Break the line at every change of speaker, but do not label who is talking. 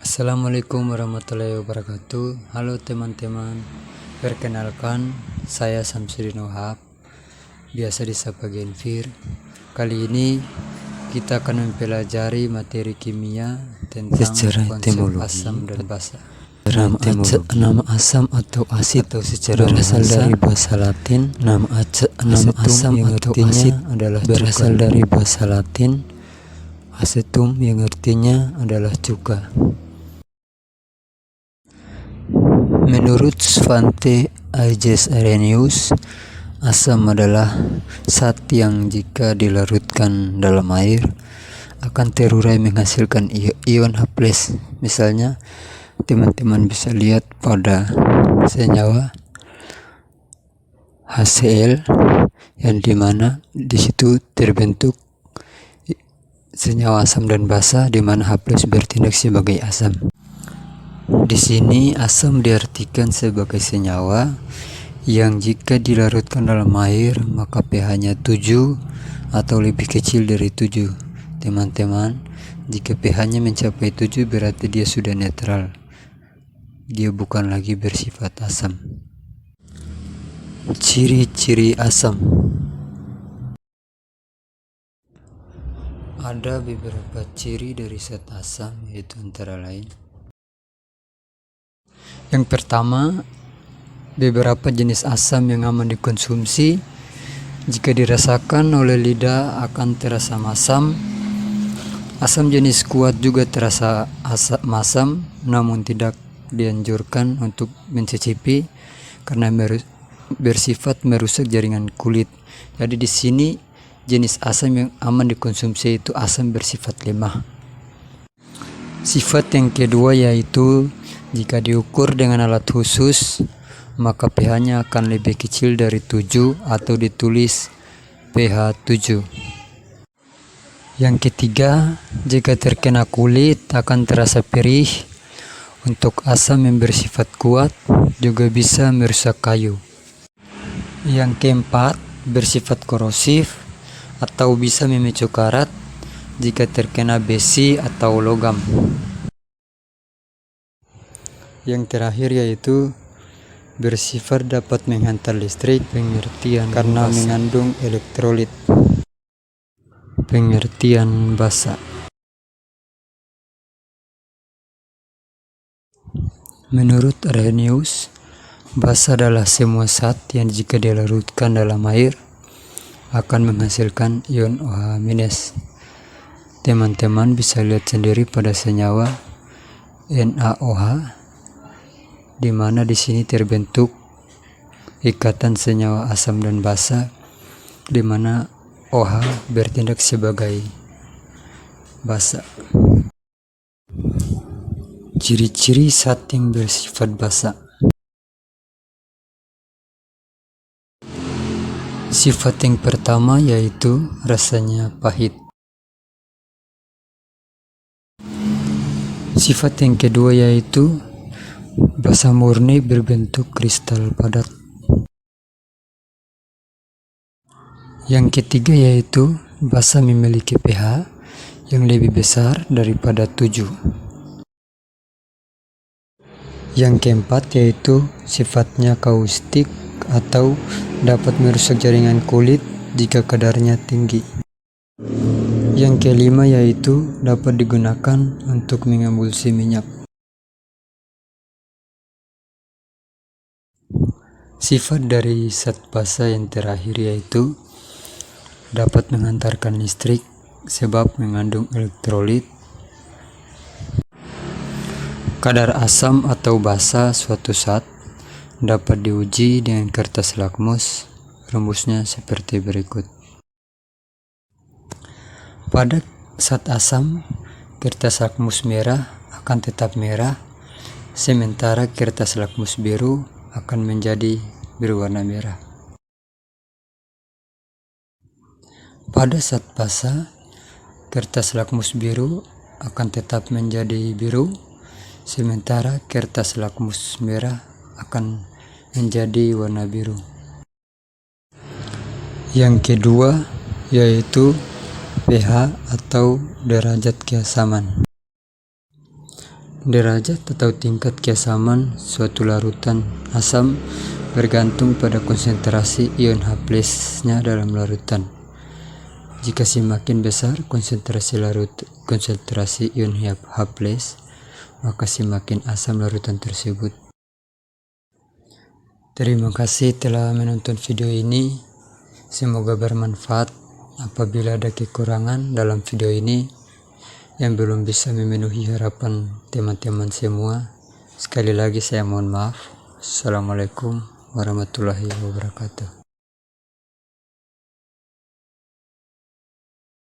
Assalamualaikum warahmatullahi wabarakatuh. Halo teman-teman, perkenalkan saya Samsudin Wahab, biasa disapa Genfir. Kali ini kita akan mempelajari materi kimia tentang konsep asam dan basa. Nama asam atau asid berasal dari bahasa Latin. Nama asam atau asid berasal dari bahasa Latin acetum yang artinya adalah cuka. Menurut Svante Aegis Arrhenius, asam adalah zat yang jika dilarutkan dalam air akan terurai menghasilkan ion H+. Misalnya, teman-teman bisa lihat pada senyawa HCl yang dimana di situ terbentuk senyawa asam dan basa di mana H+ bertindak sebagai asam. Di sini asam diartikan sebagai senyawa yang jika dilarutkan dalam air maka pH-nya 7 atau lebih kecil dari 7. Teman-teman, jika pH-nya mencapai 7 berarti dia sudah netral. Dia bukan lagi bersifat asam. Ciri-ciri asam. Ada beberapa ciri dari zat asam, yaitu antara lain: yang pertama, beberapa jenis asam yang aman dikonsumsi. Jika dirasakan oleh lidah akan terasa masam. Asam jenis kuat juga terasa masam, namun tidak dianjurkan untuk mencicipi karena bersifat merusak jaringan kulit. Jadi di sini jenis asam yang aman dikonsumsi itu asam bersifat lemah. Sifat yang kedua yaitu jika diukur dengan alat khusus, maka pH-nya akan lebih kecil dari 7 atau ditulis pH 7. Yang ketiga, jika terkena kulit akan terasa perih. Untuk asam yang bersifat kuat juga bisa merusak kayu. Yang keempat, bersifat korosif atau bisa memicu karat jika terkena besi atau logam. Yang terakhir yaitu bersifat dapat menghantar listrik, pengertian karena basa. Mengandung elektrolit. Pengertian basa. Menurut Arrhenius, basa adalah semua zat yang jika dilarutkan dalam air akan menghasilkan ion OH-. Teman-teman bisa lihat sendiri pada senyawa NaOH, di mana di sini terbentuk ikatan senyawa asam dan basa, di mana OH bertindak sebagai basa. Ciri-ciri zat yang bersifat basa. Sifat yang pertama yaitu rasanya pahit. Sifat yang kedua yaitu basa murni berbentuk kristal padat. Yang ketiga yaitu basa memiliki pH yang lebih besar daripada 7. Yang keempat yaitu sifatnya kaustik atau dapat merusak jaringan kulit jika kadarnya tinggi. Yang kelima yaitu dapat digunakan untuk mengemulsi minyak. Sifat dari zat basa yang terakhir yaitu dapat menghantarkan listrik sebab mengandung elektrolit. Kadar asam atau basa suatu zat dapat diuji dengan kertas lakmus. Rumusnya seperti berikut. Pada zat asam, kertas lakmus merah akan tetap merah, sementara kertas lakmus biru akan menjadi berwarna merah. Pada zat basa, kertas lakmus biru akan tetap menjadi biru, sementara kertas lakmus merah akan menjadi warna biru. Yang kedua yaitu pH atau derajat keasaman. Derajat atau tingkat keasaman suatu larutan asam bergantung pada konsentrasi ion H+-nya dalam larutan. Jika semakin besar konsentrasi ion H+, maka semakin asam larutan tersebut. Terima kasih telah menonton video ini. Semoga bermanfaat. Apabila ada kekurangan dalam video ini yang belum bisa memenuhi harapan teman-teman semua, sekali lagi saya mohon maaf. Assalamualaikum warahmatullahi wabarakatuh.